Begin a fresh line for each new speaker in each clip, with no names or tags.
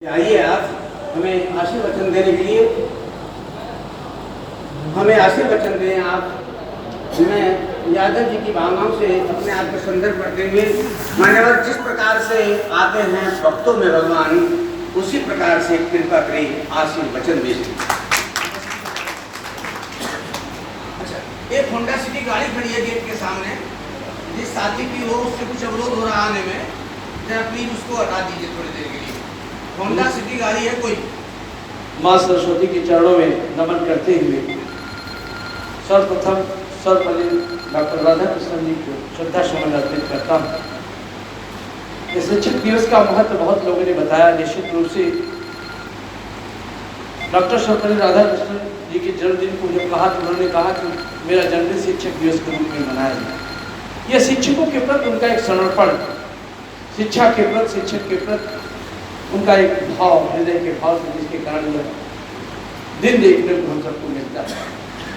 आइए आप हमें आशीर्वचन देने के लिए हमें आशीर्वचन दें आप। मैं यादव जी की भावनाओं से अपने आप को संदर्भ करते हुए मान्यवर जिस प्रकार से आते हैं भक्तों में भगवान उसी प्रकार से कृपा करें आशीर्वचन दे। अच्छा, एक होंडा सिटी गाड़ी खड़ी है गेट के सामने, जिस साथी की हो उससे कुछ अवरोध हो रहा आने में, जरा प्लीज उसको हटा दीजिए थोड़ी देर के लिए। होंडा सिटी गाड़ी है कोई।
माँ सरस्वती के चरणों में नमन करते हुए सर्वप्रथम सर्वपल्ली डॉक्टर राधा कृष्णन जी को श्रद्धा सुमन अर्पित करता हूँ। इस शिक्षक दिवस का महत्व बहुत लोगों ने बताया। निश्चित रूप से डॉक्टर सर्वपल्ली राधा कृष्णन जी के जन्मदिन को जब कहा तो उन्होंने कहा कि मेरा जन्मदिन शिक्षक दिवस के रूप में मनाया जाए। यह शिक्षकों के प्रति उनका एक समर्पण, शिक्षा के प्रति, शिक्षक के प्रति उनका एक भाव, हृदय के भाव से जिसके कारण यह दिन देखने को हम सबको मिलता है।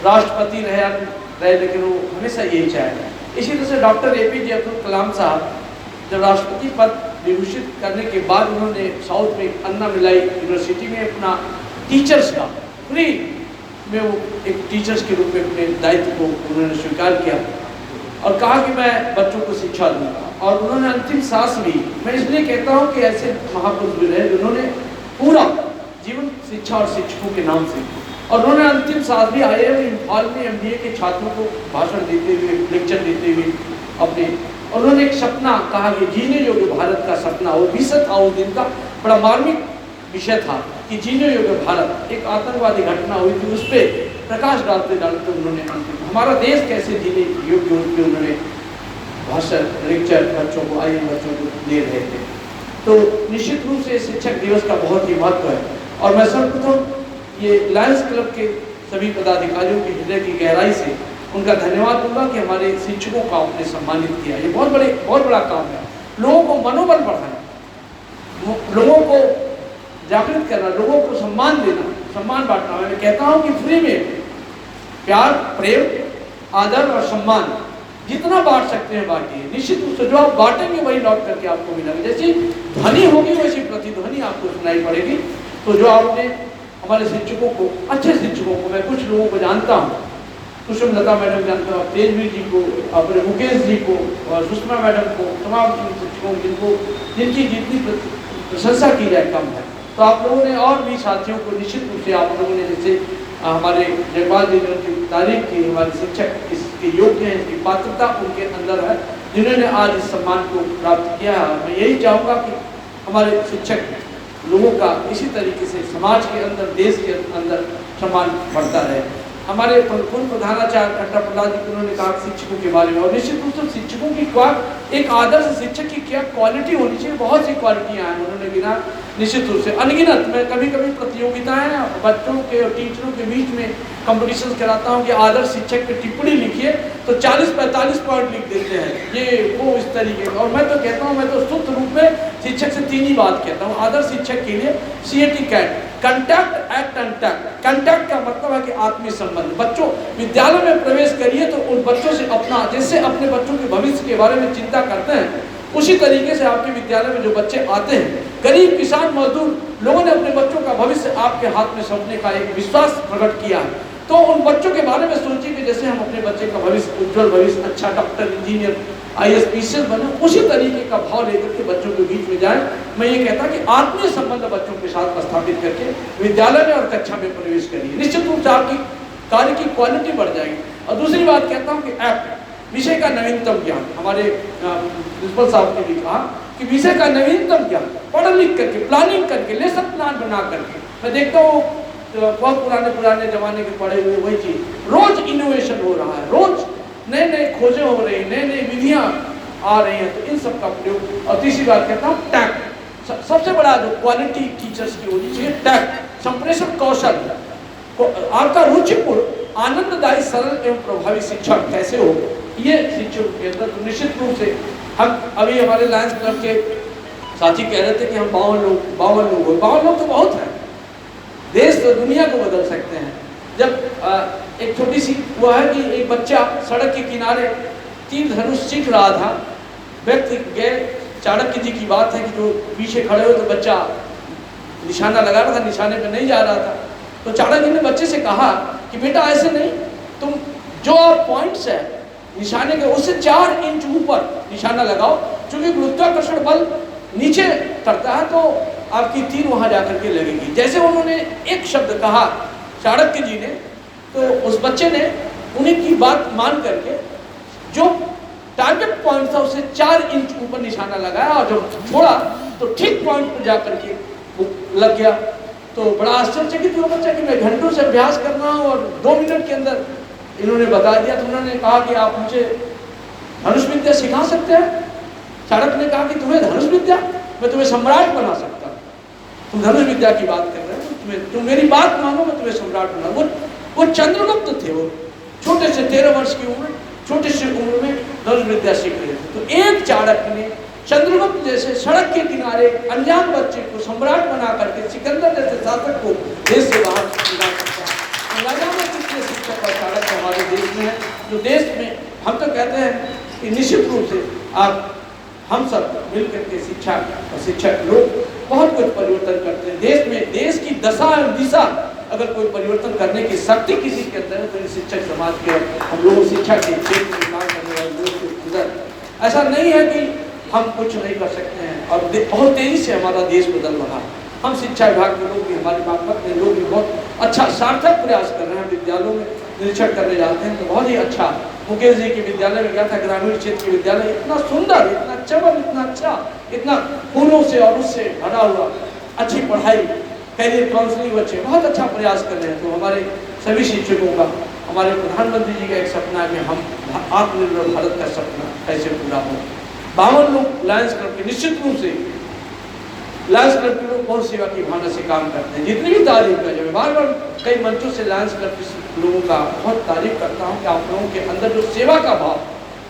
राष्ट्रपति रहे लेकिन वो हमेशा यही चाहेगा। इसी तरह से डॉक्टर APJ अब्दुल कलाम साहब जब राष्ट्रपति पद विभूषित करने के बाद उन्होंने साउथ में अन्ना मिलाई यूनिवर्सिटी में अपना टीचर्स का फ्री में वो एक टीचर्स के रूप में अपने दायित्व को उन्होंने स्वीकार किया और कहा कि मैं बच्चों को शिक्षा दूंगा। और उन्होंने अंतिम सांस ली। मैं इसलिए कहता हूँ कि ऐसे महापुरुष भी रहे जिन्होंने पूरा जीवन शिक्षा और शिक्षकों के नाम से, और उन्होंने अंतिम सांस भी IIM इम्फाल में MBA के छात्रों को भाषण देते हुए, लेक्चर देते हुए अपने, और उन्होंने एक सपना कहा कि जीने योग्य भारत का सपना, वो विषय था उस दिन का, बड़ा मार्मिक विषय था कि जीने योग्य भारत। एक आतंकवादी घटना हुई थी, उस पर प्रकाश डालते डालते उन्होंने हमारा देश कैसे जीने योग्य उस पर उन्होंने भाषण, लेक्चर बच्चों को, IIM बच्चों को दे रहे थे। तो निश्चित रूप से शिक्षक दिवस का बहुत ही महत्व है। और मैं सर्वप्रथम ये लायंस क्लब के सभी पदाधिकारियों के हृदय की गहराई से उनका धन्यवाद दूंगा कि हमारे शिक्षकों का आपने सम्मानित किया। ये बहुत बड़ा काम है। लोगों को मनोबल बढ़ाना, लोगों को जागृत करना, लोगों को सम्मान देना, सम्मान बांटना। मैं कहता हूँ कि फ्री में प्यार, प्रेम, आदर और सम्मान जितना बांट सकते हैं बांटिए। निश्चित रूप से जो आप बांटेंगे वही लौट करके आपको मिलेगा। जैसी ध्वनि होगी वैसी प्रतिध्वनि आपको सुनाई पड़ेगी। तो जो आपने हमारे शिक्षकों को, अच्छे शिक्षकों को, मैं कुछ लोगों को जानता हूँ, कुसुम लता मैडम जानता हूँ, तेजवीर जी को, अपने मुकेश जी को और सुषमा मैडम को, तमाम शिक्षकों जिनकी जितनी प्रशंसा की जाए कम है। तो आप लोगों ने और भी साथियों को निश्चित रूप से आप लोगों ने, जैसे हमारे जयपाल जी ने उनकी तारीफ की, हमारे शिक्षक इसके योग्य हैं, इसकी पात्रता उनके अंदर है, जिन्होंने आज इस सम्मान को प्राप्त किया है। मैं यही चाहूँगा कि हमारे शिक्षक लोगों का इसी तरीके से समाज के अंदर, देश के अंदर सम्मान बढ़ता रहे। हमारे पूर्व प्रधानाचार्य खट्टा प्रहलाद जी उन्होंने कहा शिक्षकों के बारे में, और निश्चित रूप से शिक्षकों की एक आदर्श शिक्षक की क्या क्वालिटी होनी चाहिए, बहुत सी क्वालिटियाँ हैं उन्होंने गिना। निश्चित रूप से अनगिनत, मैं कभी कभी प्रतियोगिताएं बच्चों के और टीचरों के बीच में कंपटीशन कराता हूं कि आदर्श शिक्षक की टिप्पणी लिखिए, तो 40-45 पॉइंट लिख देते हैं, ये वो इस तरीके। और मैं तो कहता हूं, मैं तो शुद्ध रूप में शिक्षक से 3 ही बात कहता हूं आदर्श शिक्षक के लिए। CAT cat, contact, act and tact. Contact का मतलब है कि आत्मीय संबंध। बच्चों विद्यालय में प्रवेश करिए तो उन बच्चों से अपना, जैसे अपने बच्चों के भविष्य के बारे में चिंता करते हैं, उसी तरीके से आपके विद्यालय में जो बच्चे आते हैं, गरीब, किसान, मजदूर लोगों ने अपने बच्चों का भविष्य आपके हाथ में सौंपने का एक विश्वास प्रकट किया है। तो उन बच्चों के बारे में सोचिए कि जैसे हम अपने बच्चे का भविष्य, उज्जवल भविष्य, अच्छा डॉक्टर, इंजीनियर, IAS, PCS बने, उसी तरीके का भाव लेकर के बच्चों के बीच में जाए। मैं ये कहता कि आत्मीय संबंध बच्चों के साथ स्थापित करके विद्यालय में और कक्षा में प्रवेश करिए। निश्चित रूप से आपकी कार्य की क्वालिटी बढ़ जाएगी। और दूसरी बात कहता हूँ कि एक्ट, विषय का नवीनतम ज्ञान। हमारे प्रिंसिपल साहब ने भी कहा कि विषय का नवीनतम ज्ञान पढ़ लिख करके, प्लानिंग करके, लेसन प्लान बना करके। मैं देखता हूँ बहुत पुराने जमाने के पढ़े हुए वही चीज, रोज इनोवेशन हो रहा है, रोज नए नए खोजें हो रही हैं, नई नई विधियाँ आ रही हैं, तो इन सब का प्रयोग। और तीसरी बात कहता हूँ टैक्ट, सबसे बड़ा जो क्वालिटी टीचर्स की होनी चाहिए, टैक्ट, संप्रेषण कौशल। आपका रुचिपूर्ण, आनंददायी, सरल एवं प्रभावी शिक्षा कैसे हो, ये शिक्षक के अंदर। तो निश्चित रूप से हम अभी हमारे लायंस क्लब के साथी कह रहे थे कि हम 52 लोग तो बहुत हैं, देश तो दुनिया को बदल सकते हैं। जब एक छोटी सी वो है कि एक बच्चा सड़क के किनारे तीर धनुष सीख रहा था, व्यक्ति गए, चाणक्य जी की बात है कि जो पीछे खड़े हो तो बच्चा निशाना लगा रहा था, निशाने पे नहीं जा रहा था। तो चाणक्य ने बच्चे से कहा कि बेटा ऐसे नहीं, तुम जो पॉइंट्स है निशाने के उससे 4 इंच ऊपर निशाना लगाओ, क्योंकि गुरुत्वाकर्षण बल नीचे करता है तो आपकी तीर वहां जाकर के लगेगी। जैसे उन्होंने एक शब्द कहा चाणक्य जी ने, तो उस बच्चे ने उन्हीं की बात मान करके जो टारगेट पॉइंट था उससे 4 इंच ऊपर निशाना लगाया, और जब छोड़ा तो ठीक पॉइंट पर जाकर के वो लग गया। तो बड़ा आश्चर्यचकित हुआ बच्चा कि मैं घंटों से अभ्यास कर रहा हूँ और 2 मिनट के अंदर इन्होंने बता दिया। तो उन्होंने कहा कि आप मुझे धनुष विद्या सिखा सकते हैं। चाणक्य ने कहा कि तुम्हें धनुष विद्या, मैं तुम्हें सम्राट बना सकता हूँ। तुम धनुष विद्या की बात कर रहे हो, तुम मेरी बात मानो, मैं तुम्हें सम्राट बना। वो चंद्रगुप्त थे, वो छोटे से 13 वर्ष की उम्र, छोटे से उम्र में धनुष विद्या सीख रहे थे। तो एक चाणक्य ने चंद्रगुप्त जैसे सड़क के किनारे अनजान बच्चे को सम्राट बना करके सिकंदर जैसे शासक को देश से बाहर निकाल सकता है। राजा में कितने शिक्षक और चाणक्य हमारे देश में है, जो देश में हम तो कहते हैं कि निश्चित रूप से आप हम सब मिलकर के शिक्षा और शिक्षक लोग बहुत कुछ परिवर्तन करते हैं देश में। देश की दशा और दिशा अगर कोई परिवर्तन करने की शक्ति किसी के अंदर है तो शिक्षक समाज के, हम लोग शिक्षा के क्षेत्र में काम करने वाले लोग के अंदर ऐसा नहीं है कि हम कुछ नहीं कर सकते हैं। और बहुत तेजी से हमारा देश बदल रहा है। हम शिक्षा विभाग के लोग भी, हमारे बागपत में लोग भी बहुत अच्छा सार्थक प्रयास कर रहे हैं। विद्यालयों में निरीक्षण करने जाते हैं तो बहुत ही अच्छा। मुकेश जी के विद्यालय में गया था, ग्रामीण क्षेत्र के विद्यालय, इतना सुंदर, इतना चमक, इतना अच्छा, इतना फूलों से और उससे भरा हुआ, अच्छी पढ़ाई, कैरियर काउंसलिंग, बच्चे बहुत अच्छा प्रयास कर रहे हैं। तो हमारे सभी शिक्षकों का, हमारे प्रधानमंत्री जी का एक सपना है कि हम आत्मनिर्भर भारत का सपना कैसे पूरा हो। 52 लोग लायंस क्लब के, निश्चित रूप से लायंस क्लब के लोग बहुत सेवा की भावना से काम करते हैं। जितनी भी तारीफ कर जाए, बार बार कई मंचों से लायंस क्लब के लोगों का बहुत तारीफ करता हूँ कि आप लोगों के अंदर जो सेवा का भाव,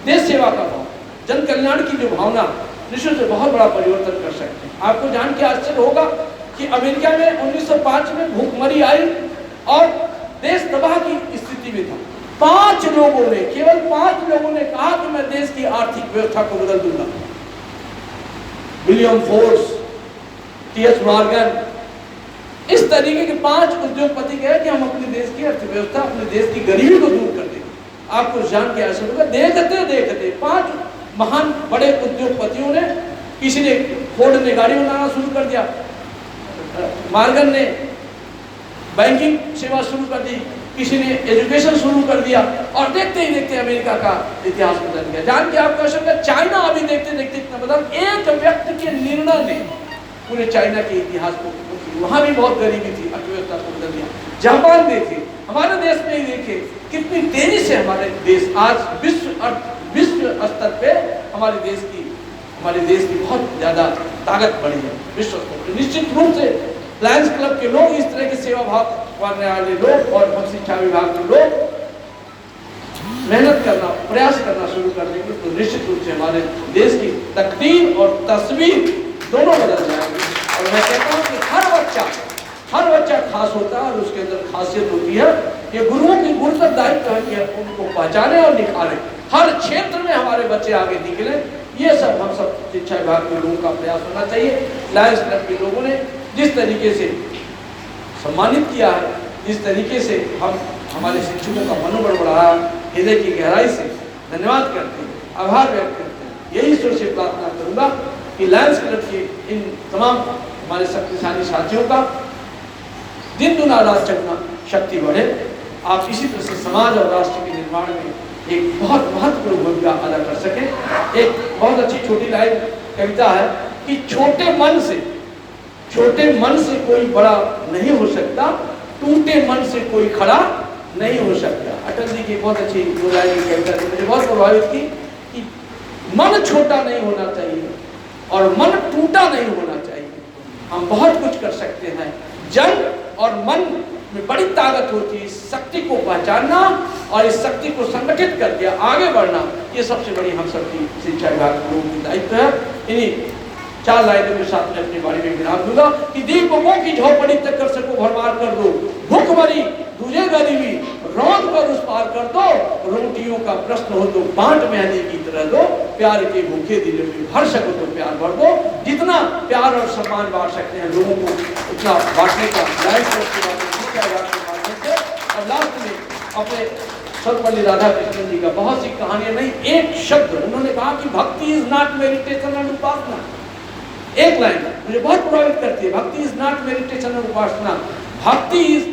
देश सेवा का भाव, जन कल्याण की जो भावना, निश्चित से बहुत बड़ा परिवर्तन कर सकते हैं। आपको जान के आश्चर्य होगा कि अमेरिका में 1905 में भूखमरी आई और देश तबाह की स्थिति में था। 5 लोगों ने, केवल 5 लोगों ने कहा कि मैं देश की आर्थिक व्यवस्था को बदल दूंगा। William force, TH. मॉर्गन, इस तरीके के 5 उद्योगपति गए कि हम अपने देश की अर्थव्यवस्था, अपने देश की गरीबी को दूर कर देंगे। आपको जान के ऐसा होगा, देखते देखते 5 महान बड़े उद्योगपतियों ने, किसी ने फोर्ड ने गाड़ी बनाना शुरू कर दिया, मॉर्गन ने बैंकिंग सेवा शुरू कर दी, किसी ने एजुकेशन शुरू कर दिया, और देखते ही देखते अमेरिका का इतिहास बदल गया। जान के आपको ऐसा लगा, चाइना अभी देखते देखते इतना बदल, एक व्यक्ति के निर्णय ने पूरे चाइना के इतिहास को, वहां भी बहुत गरीबी थी, अर्थव्यवस्था को बदल दिया। जापान देखे, हमारे देश में ही देखे कितनी तेजी से हमारे देश आज विश्व स्तर पे हमारे देश की बहुत ज्यादा ताकत बढ़ी है विश्व स्तर पर। निश्चित रूप से लायंस क्लब के लोग, इस तरह के सेवा भाव करने वाले लोग और हम शिक्षा विभाग के लोग मेहनत करना, प्रयास करना शुरू कर देंगे तो निश्चित रूप से हमारे देश की तकदीर और तस्वीर दोनों बदल जाएंगे। और मैं कहता हूँ कि हर बच्चा खास होता है और उसके अंदर खासियत होती है। ये गुरुओं की गुरुतर दायित्व है कि उनको पहचाने और निखारें, हर क्षेत्र में हमारे बच्चे आगे निकले। ये सब हम सब शिक्षा विभाग के लोगों का प्रयास होना चाहिए। लायंस क्लब के लोगों ने जिस तरीके से सम्मानित किया है, जिस तरीके से हम हमारे शिक्षकों का मनोबल बढ़ाया, हृदय की गहराई से धन्यवाद करते हैं, आभार व्यक्त करते हैं। यही ईश्वर से प्रार्थना करूंगा कि लायंस क्लब के इन तमाम हमारे शक्तिशाली साथियों का दिन दुना रात चौगुना शक्ति बढ़े। आप इसी तरह से समाज और राष्ट्र के निर्माण में एक बहुत महत्वपूर्ण भूमिका अदा कर सके। एक बहुत अच्छी छोटी लाइन कविता है कि छोटे मन से कोई बड़ा नहीं हो सकता, टूटे मन से कोई खड़ा नहीं हो सकता। अटल जी की बहुत अच्छी लाइन कविता थी, मुझे बहुत प्रभावित की कि मन छोटा नहीं होना चाहिए और मन टूटा नहीं होना चाहिए। हम बहुत कुछ कर सकते हैं। जंग और मन में बड़ी ताकत होती है। इस शक्ति को पहचानना और इस शक्ति को संगठित करके आगे बढ़ना, ये सबसे बड़ी हम सबकी शिक्षा विभाग के लोगों की दायित्व है। इन्हीं 4 लाइनों के साथ मैं अपनी बारी में विराम दूंगा कि दीपकों की झोपड़ी तक कर सको भरमार कर दो, भूखमरी तुझे गरीबी रौंद कर उस पार कर दो, रोटियों का प्रश्न हो तो बांट मेहंदी की तरह दो, प्यार के भूखे दिल में भर सको तो प्यार भर दो। जितना प्यार और सम्मान बांट सकते हैं लोगों को इतना बांटने का लाइफ के माध्यम से। और लास्ट में अपने सर्वपल्ली राधाकृष्णन जी का बहुत सी कहानियां नहीं, एक शब्द उन्होंने कहा कि भक्ति इज नॉट मेडिटेशन एंड उपासना। एक लाइन मुझे बहुत प्रभावित करती है, भक्ति इज नॉट मेडिटेशन एंड उपासना, भक्ति इज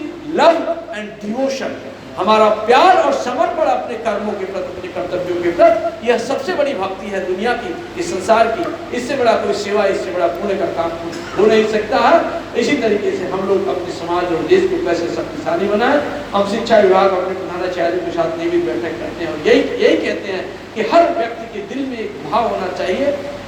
लव एंड डिवोशन। हमारा प्यार और समर्पण अपने कर्मों के प्रति, अपने कर्तव्यों के प्रति, यह सबसे बड़ी भक्ति है दुनिया की, इस संसार की। इससे बड़ा कोई सेवा, इससे बड़ा पुण्य का काम हो नहीं सकता है। इसी तरीके से हम लोग अपने समाज और देश को कैसे शक्तिशाली बनाएं। हम शिक्षा विभाग अपने प्रधानाचार्य के साथ नियमित बैठक करते हैं और यही कहते हैं कि हर व्यक्ति के दिल में एक भाव होना चाहिए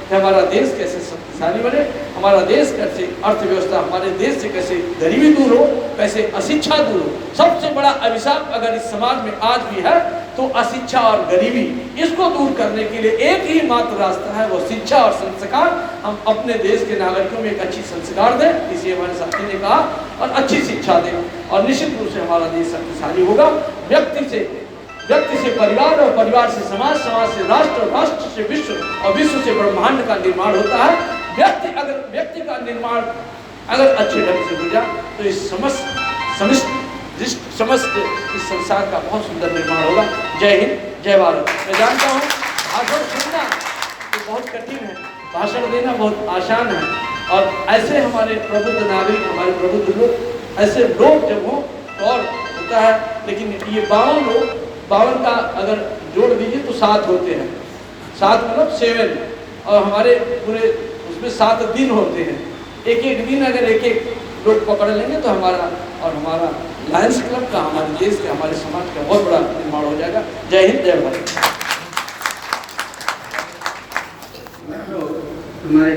कि हमारा देश कैसे शक्तिशाली बने, हमारा देश कैसे अर्थव्यवस्था, हमारे देश से कैसे गरीबी दूर हो, कैसे अशिक्षा दूर हो। सबसे बड़ा अभिशाप अगर इस समाज में आज भी है तो अशिक्षा और गरीबी। इसको दूर करने के लिए एक ही मात्र रास्ता है, वो शिक्षा और संस्कार। हम अपने देश के नागरिकों में एक अच्छी संस्कार दें, इसी हमारे साथी ने कहा, और अच्छी शिक्षा दें और निश्चित रूप से हमारा देश शक्तिशाली होगा। व्यक्ति से परिवार और परिवार से समाज, समाज से राष्ट्र और राष्ट्र से विश्व और विश्व से ब्रह्मांड का निर्माण होता है। व्यक्ति का निर्माण अगर अच्छे ढंग से हो जाए तो इस समस्त इस संसार का बहुत सुंदर निर्माण होगा। जय हिंद, जय भारत। मैं जानता हूँ भाषण सुनना तो बहुत कठिन है, भाषण देना बहुत आसान है, और ऐसे हमारे प्रबुद्ध नागरिक, हमारे प्रबुद्ध लोग, ऐसे लोग जब हों तो और होता है। लेकिन ये 52 लोग, 52 का अगर जोड़ दीजिए तो 7 होते हैं, 7 मतलब 7, और हमारे पूरे उसमें 7 दिन होते हैं। एक दिन अगर एक लोग पकड़ लेंगे तो हमारा लायंस क्लब का, हमारे देश का, हमारे समाज का बहुत बड़ा निर्माण हो जाएगा। जय हिंद, जय भारत।
हमारे